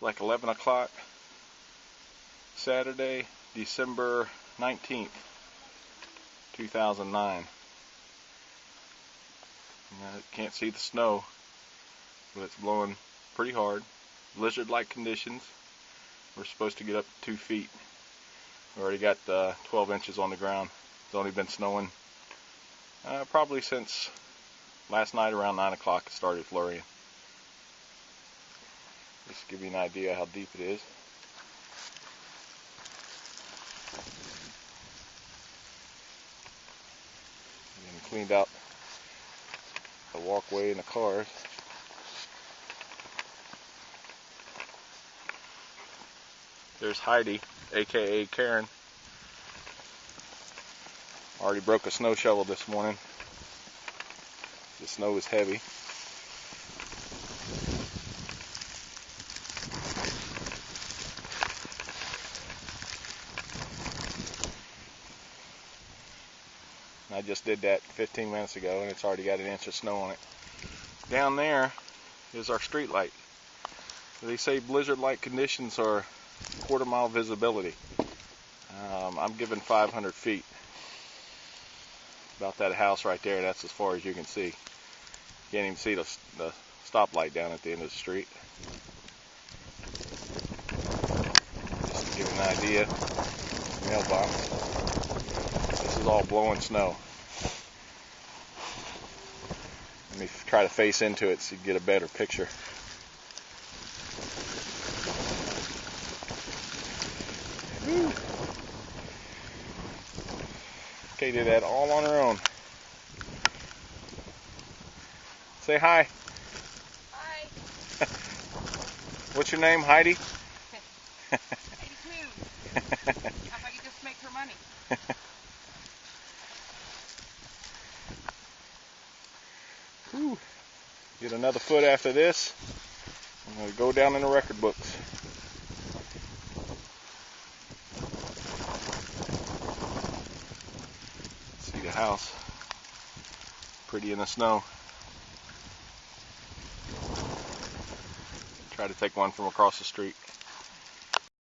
It's like 11 o'clock, Saturday, December 19th, 2009. Can't see the snow, but it's blowing pretty hard. Blizzard-like conditions. We're supposed to get up to 2 feet. We already got 12 inches on the ground. It's only been snowing probably since last night around 9 o'clock it started flurrying. Just to give you an idea how deep it is. And cleaned out the walkway and the cars. There's Heidi, aka Karen. Already broke a snow shovel this morning. The snow is heavy. I just did that 15 minutes ago and it's already got an inch of snow on it. Down there is our street light. They say blizzard-like conditions are quarter-mile visibility. I'm given 500 feet. About that house right there, that's as far as you can see. You can't even see the stoplight down at the end of the street. Just to give an idea, mailbox. This is all blowing snow. Let me try to face into it so you get a better picture. Woo. Kay did that all on her own. Say hi. Hi. What's your name, Heidi? Heidi Coon. How about you just make her money? Whew. Get another foot after this. I'm going to go down in the record books. See the house. Pretty in the snow. Try to take one from across the street.